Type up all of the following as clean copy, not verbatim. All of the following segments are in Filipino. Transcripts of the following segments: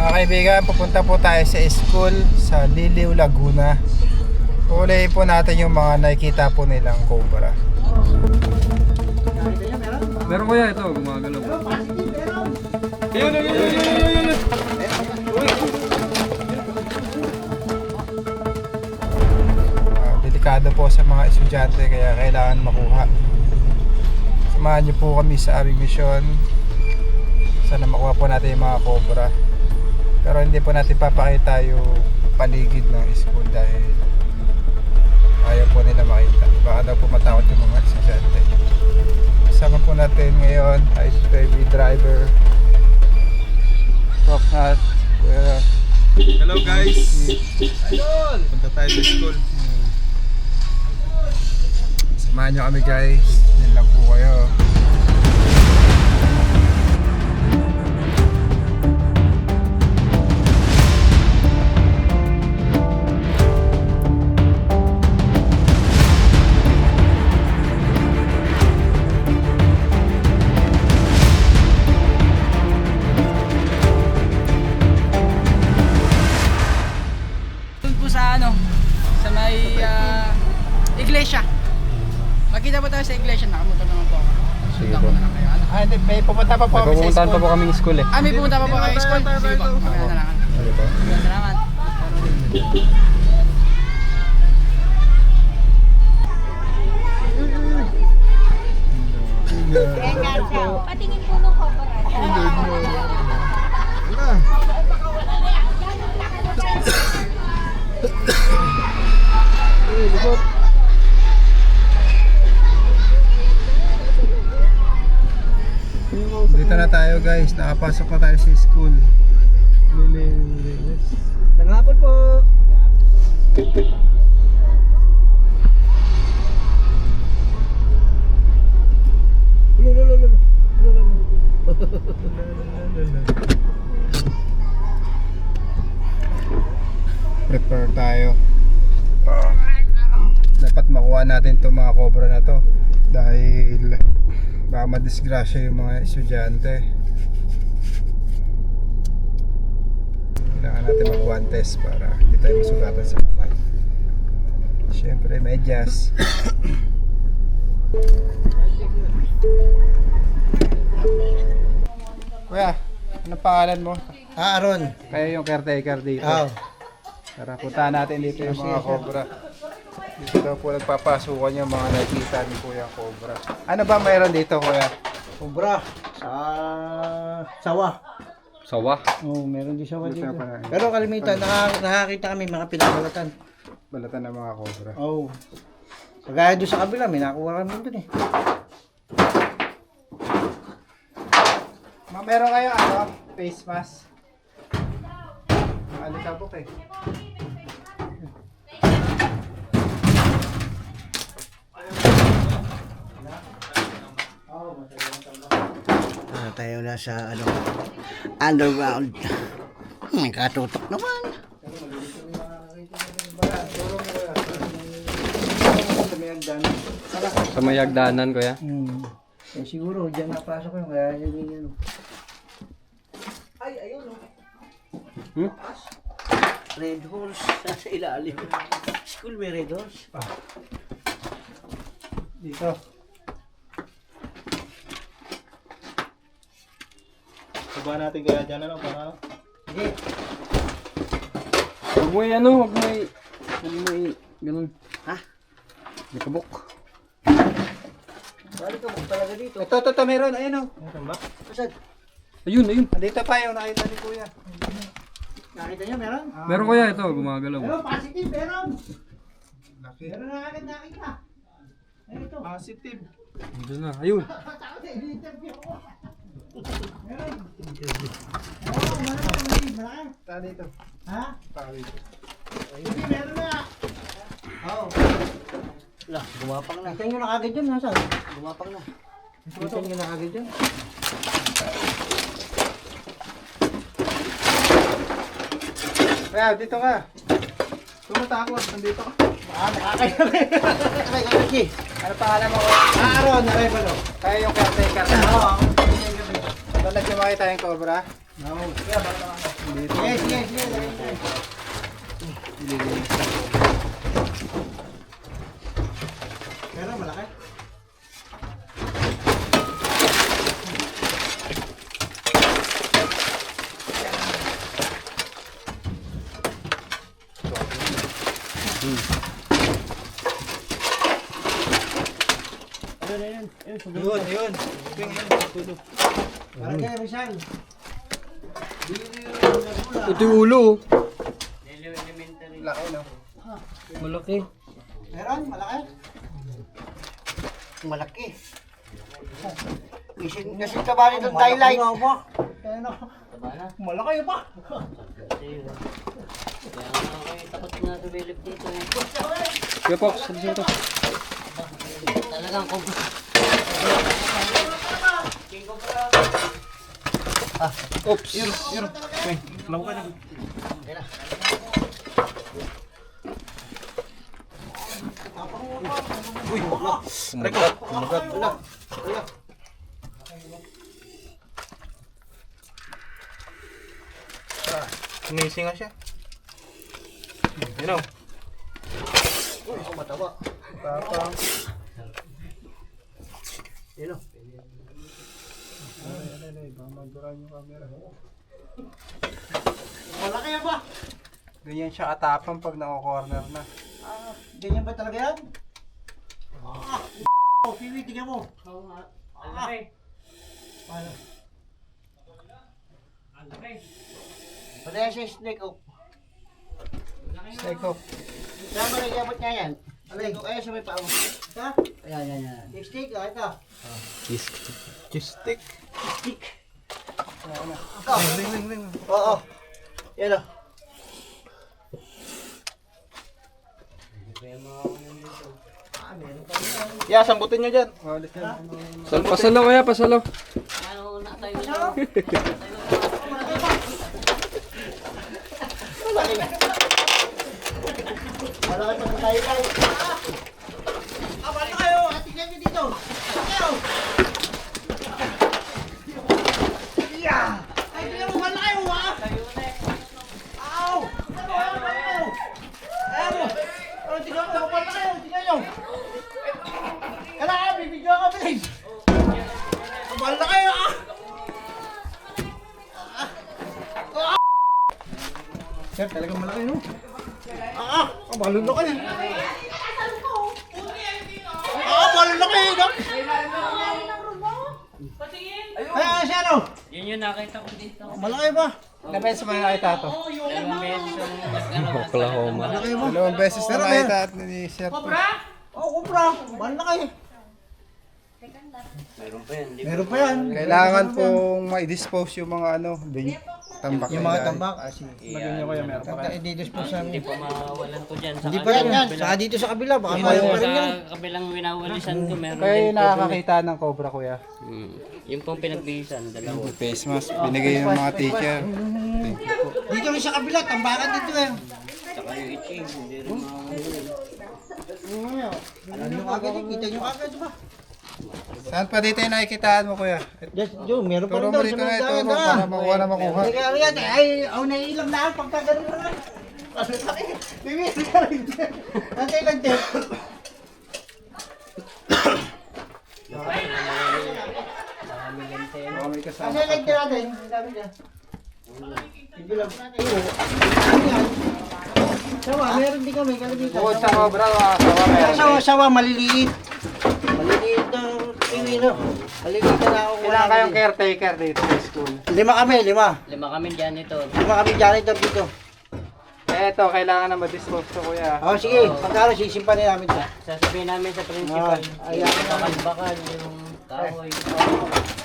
Mga kaibigan, pupunta po tayo sa school sa Liliw, Laguna. Ulayin po natin yung mga nakikita po nilang cobra. Meron ko ito, gumagalaw. Ayun. Delikado po sa mga estudyante kaya kailangan makuha. Samahan niyo po kami sa aming mission. Sana makuha po natin yung mga cobra. Pero hindi po natin papakita yung paligid ng school dahil ayaw po nila makita. Baka daw po matakot yung mga estudyante. Kasama po natin ngayon ay si baby driver Rocknut. Hello guys! Idol! Punta tayo sa school. Samahan nyo kami guys. Yan lang po kayo. Sa may iglesia. Makita po tayo sa iglesia, nakamotor naman po ako. Sundan ko na lang kayo. Hindi, may pupunta pa po May kami sa pupuntahan pa school. po kaming school eh. May pumunta pa po kayo sa school? Sige po, mamaya na lang. Salamat. Patingin po ng corporate. Dito na tayo guys, nakapasok na tayo sa school. Nangapon po. Prepare tayo. Dapat makuha natin itong mga cobra na to dahil baka madisgrasya yung mga estudyante. Kailangan natin mag one test para hindi tayo masugatan sa kamay. Siyempre medyas. Kuya, ano pangalan mo? Aaron. Kaya yung caretaker dito. Oh. Tara, puntahan natin dito yung mga cobra. Dito daw po nagpapasukan yung mga nakikita ni Kuya Cobra. Ano ba mayroon dito, Kuya? Cobra. Sa sawa. Sawa. Oh, meron din sawa dito. pa na- Pero kalimitan, nakakita kami mga pinabalatan. Balatan ng mga cobra. Oh. Kagaya doon sa kabila, may nakuha kami doon eh. Meron kayo ano, face mask? Alikabok eh. Tayo na sa underground. May katutok naman. Sa may hagdanan kuya. Eh, siguro, dyan napasok yun. Kaya yun yun. Ay, ayun o. Red horse sa ilalim. School may red horse. Dito. Saba natin kaya dyan ano, para ano? Sige. Huwag mo huwag mo ganun. Ha? May kabok. Balik ka mo talaga dito. Ito, meron. Ayun o. Ano ba? Kasad? Ayun. Dito pa yung nakita ni Kuya. Nakita niya meron? Meron kuya ito, gumagalaw. Meron, positive, meron! Laki. Meron na agad nakita. Ayun ito. Positive. Dito na. Ayun. Ta dito. Ha? Ta dito. Hindi, meron na! Oo. Lah, gumapang na. Kita nyo na agad yun, nasaan? Gumapang na. Kita nyo na agad yun. Kuya, dito ka. Pumunta ako. Nandito ka. Nakakaya. Ano pangalan mo, Kuya? Aaron, Arevalo. Kaya yung caretaker. Oo. Doon nagsimakita yung cobra. Dito. Sige. Ililinis na po. Pero malaki. Yun. Malaki, Rizal. Ito yung ulo. Laki, no? Malaki. Meron, malaki. Malaki. Kasi tabali ng daylight. Malaki pa. Kaya po, sabi siya ito. Talagang kung Oops. Yun. Wait, law ka na. Uy, wala. Kumagat. Amazing nga siya. Yun o. Uy, matawa. Tapang. Yun o. Malaki yan ba? Ganyan siya katapang pag nako-corner na. Ganyan ba talaga yan? Piwi, tingnan mo. Padaya siya snake oh. Snake hook. Saan mo nag-iabot niya yan? Snake oh, ayan sa may pao. Ha? Ayan. Yung snake oh, ito. Stick. Stick. Ling, ling, ling, ling. Oo. Yan oh. Yeah, sambutin nyo dyan. Ulit yan. Pasalaw kaya, pasalaw. Malaki pa sa tayo tayo. Balik kayo! Tingnan nyo dito! Kayo! Ay, tingnan mo! Balik kayo! Aw! Balik kayo! Ayan mo! Tingnan mo! Balik kayo! Tingnan nyo! Kailangan! Bibigyan ka please! Balik kayo! Sir, talagang malaki, no? Balon na kayo! Balon na kayo! Ay, siya ano? yun yung nakita ko dito. Malaki ba? Ilang beses mo na nakita ito? Oklahoma. Malaki ba? 2 beses na nakita at ni Sir. Oo, kupra. Balon na kayo. Meron pa yan. Kailangan pong ma-dispose yung mga ano, tambak. Yung mga tambak. Lagyan nyo kaya meron pa kayo. I-dispose namin. Hindi pa mawalan ko dyan. Hindi pa yan. Saka dito sa kabila. Baka mayroon pa rin yan. Sa kabilang winawalisan ko, meron Kayo din yung nakakakita ng cobra, kuya. Yung pong pinagbihisan, dalawa. Face mask, binigay ng mga teacher. Dito rin sa kabila. Tambakan dito eh. Saka yung itching, hindi rin Alam nyo agad eh. Kita nyo agad ba? Saan pa dito yung nakikitaan mo, kuya? Yung meron pa Turo rin mo daw. rito Sa na mga ito, dagat para makuha na makuha. Sige, ano yan? Ay, naiilang na ako. Pagka ganun na lang. Bibili ka rin dyan. Nantay lang din. Baka may kasama. Ano yung lang din natin? Ang dami dyan. Bibilang. Sawa, meron din kami. Kalabitan. Bukod sa cobra, kasawa meron. Sawa, maliliit. Maliliit na tingin no. Maliliit na ako. Kailangan kayong caretaker dito sa school. 5 kami, 5. 5 kami dyan ito. 5 kami janitor dito. Eto, kailangan na ma-dispose to, kuya. Oh, sige. Pagkaro, sisimpanin namin ito. Sasabihin namin sa principal, Ayan. yung bakal-bakal, yung kahoy.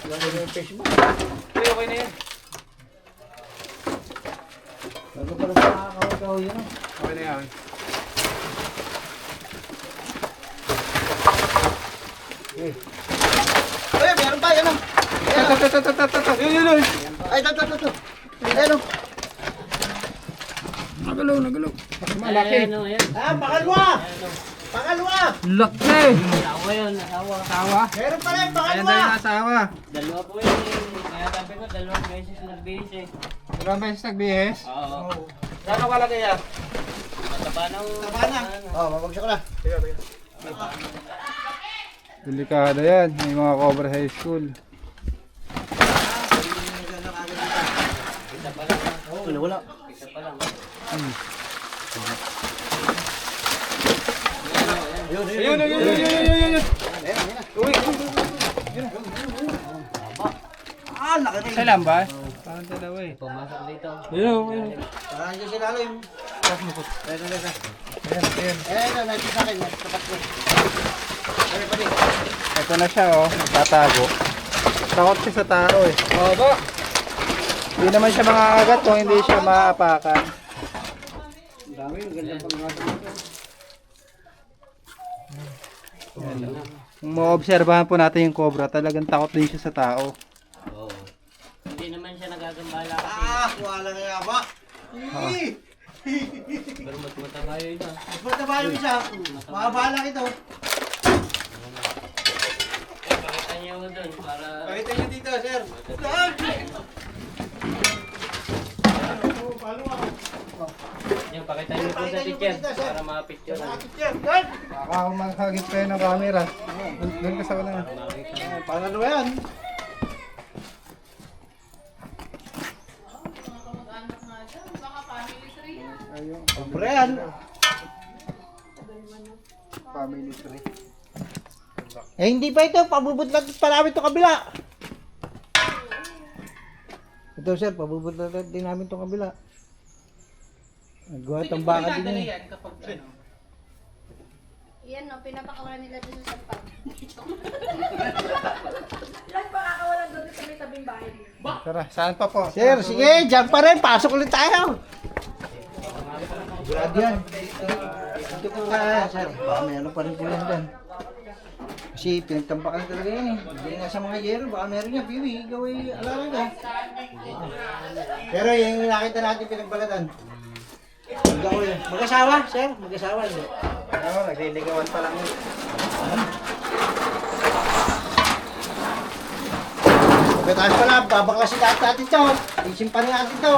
Kuya, okay na yan. Bago pa rin sa nakakawagaw yun. Okay na yan. Ay, meron pa, yan o. Yun. Ay, ito. Ayan o. Nagalaw. Malaki. Ano, yan. Ah, pangalawa! Pangalawa! Laki! Asawa yun, asawa. Asawa? Meron pa rin, Ayan daw pangalawa! yung asawa. Dalawa po yun. Kaya Sinasabi ko, 2 beses nagbihis eh. Ilang beses nagbihis? Oo. Saan ang kalagay yan? Mataba ng... Oh, mabagsak na. Delikado yan. May mga Cobra High School. Kita pa lang. Wala. Kita pa lang. Ayun. Uy. Isa lang ba? Parang dalawa eh. Pumasok dito. Ayun. Parang dyan sila alim. Ayan. Natin sa akin. Tapat ko. Ito na siya oh. Tatago. Takot siya sa tao eh. Oo ba? Hindi naman siya makakagat kung hindi siya maapakan. Kung maobserbahan po natin yung cobra, talagang takot din siya sa tao. Oo. Hindi naman siya nagagambala kasi. Wala na nga ba? Pero mataba yun ito. Punta ba yung isa? Makabahala ito. Pakita niyo ako doon para... Pakita nyo dito, sir. Yung pakita niyo po sa teacher para ma-picture. Baka ako makakagit kayo ng camera. Doon ka sa una. Paano ba yan? Ayun. Pre yan. Family tree. Eh hindi pa ito, pabubutlat pa namin ito kabila. Ito sir, pabubutlat din namin ito kabila. Nagawa itong baka din eh. Yan no, pinapakawalan nila dito sa pag. Tara, saan pa po? Sir, sige, dyan pa rin, pasok ulit tayo. Grad yan. Dito po ka, sir. Baka meron pa rin po yan dyan. Kasi pinagtampakan talaga yan eh. Hindi nga sa mga yero, baka meron yan. Piwi, ikaw ay alarang ka. Pero yung nakita natin pinagbalatan. Mag-asawa, sir? Mag-asawa, hindi. Oo, nagliligawan pa lang yun. Pagkataas pala, babaklasin natin ito. Isimpan natin ito.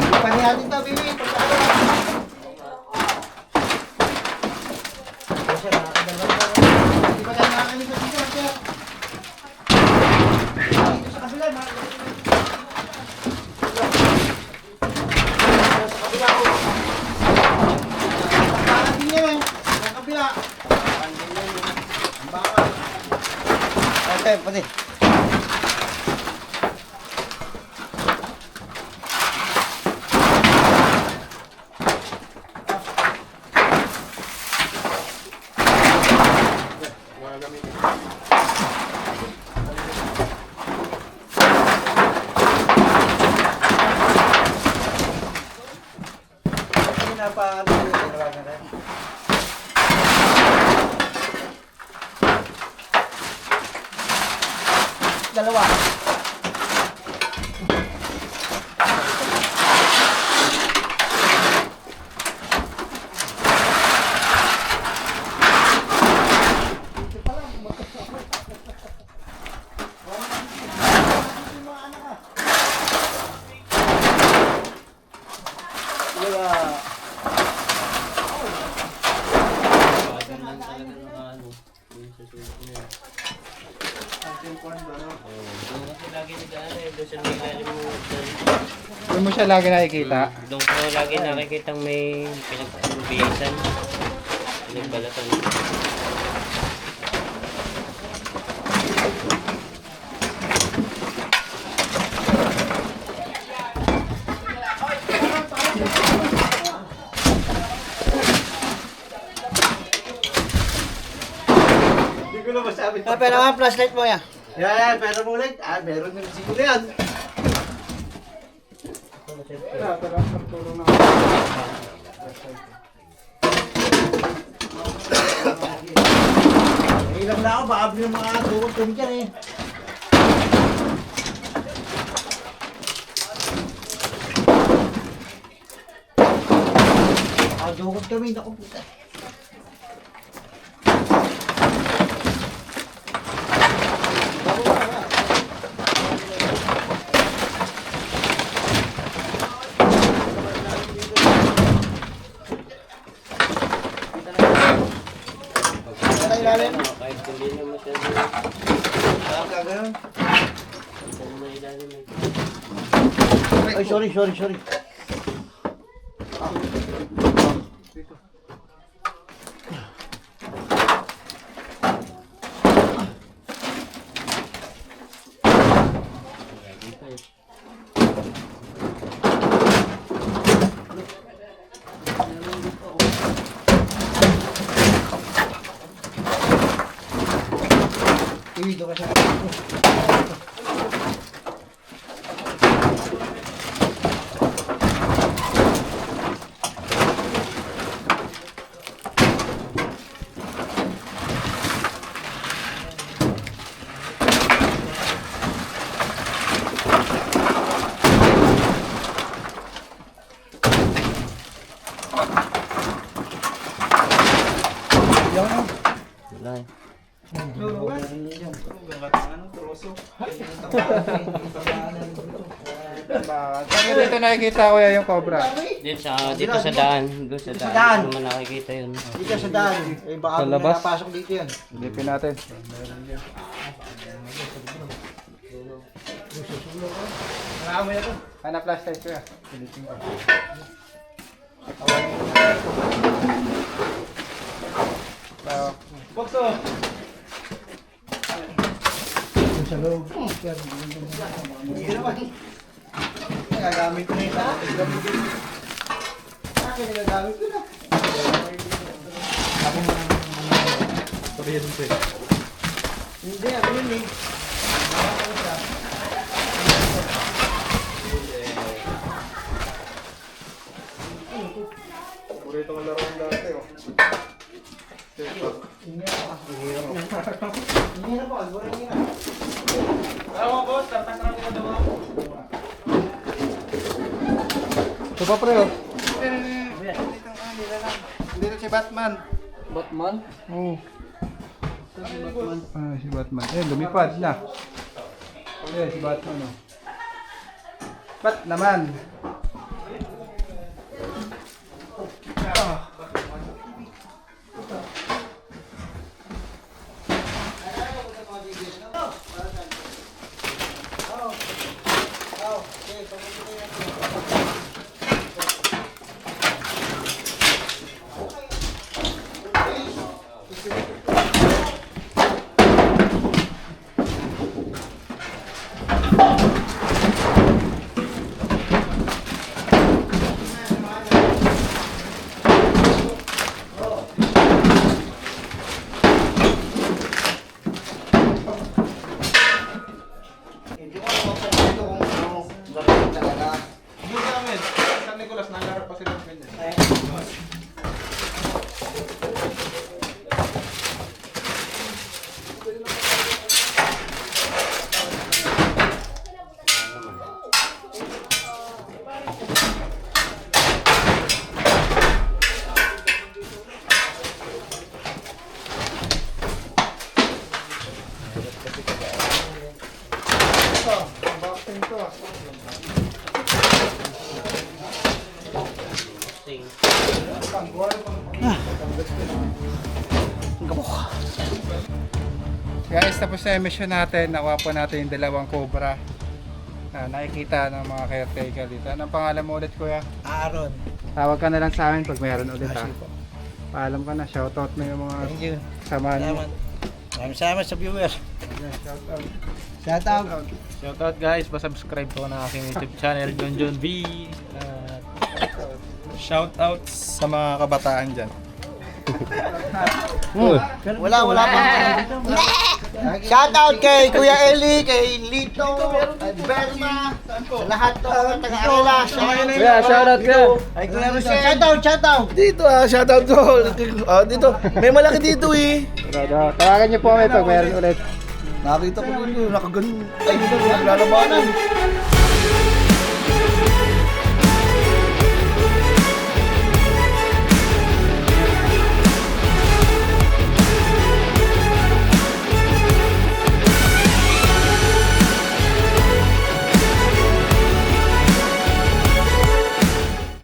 Isimpan natin ito, Bibi. Sir, nakakadalawa pa. Hindi ba tayo nakakalipat dito, sir? Dito sa kabila, sa kabila ko. Bakit din yan eh? Sa kabila. Ang baka. Okay, pati. Dalawa. Doon mo siya lagi nakikita. Doon ko lagi nakikita may pinagbihisan. Pinagbalatan. Hindi ko na masabi. Pero ang flashlight mo yan. Yan, pero mo ulit. Meron din siguro yan. Ilang na ako, baka yung mga dukot kami dyan eh. Dukot kami, naku puta. Saan ka ganun? Ay, sorry. Iwido ka sa Saan dito nakikita kuya yung cobra? Dito sa daan. Doon sa daan. daan. Naman nakikita yun. Dito sa daan. Eh, baka Sa may labas? napasok dito yan. Silipin natin. Nakaamoy ako. Hanap flashlight kuya. Silipin ko. Pokso! Sa loob. Hindi naman. Nagagamit ko na ito. Akin nagagamit ko na. Kuryente. Hindi, ako yun eh. Paborito ko laro ng dati oh. Hindi na po, alburin niya. Tama boss, tatak-tatak ka daw ako. Ito pa pre oh. Dito si Batman. Batman? Oo. Ah, si Batman. Eh, lumipad na. Eh, si Batman oh. Bat naman. Hindi ko alam kung dito kung ano gagawin talaga. Hindi namin. San Nicolas, nangarap pa sila ng ganyan. Guys, tapos na yung mission natin. Nakuha po natin yung dalawang cobra na nakikita ng mga caretaker dito. Anong pangalan mo ulit kuya? Aaron. Tawag ka na lang sa amin pag mayroon ulit ha. Paalam ka na, shoutout mo yung mga Thank you. samahan mo. Maraming sa viewers. Shout out. Shoutout guys, pa-subscribe po na aking YouTube channel, John V. Shoutout sa mga kabataan dyan. Wala pa. Shout out kay Kuya Eli, kay Lito, kay Berma, sa lahat to, taga-Arela. Kuya, shoutout ka! Ay Kuya Rosel. Shout out. Dito shoutout ko. Dito. May malaki dito eh. Tawagan niyo po kami pag mayroon ulit. Nakita ko dito, nakaganon. Ay, dito, naglalabanan.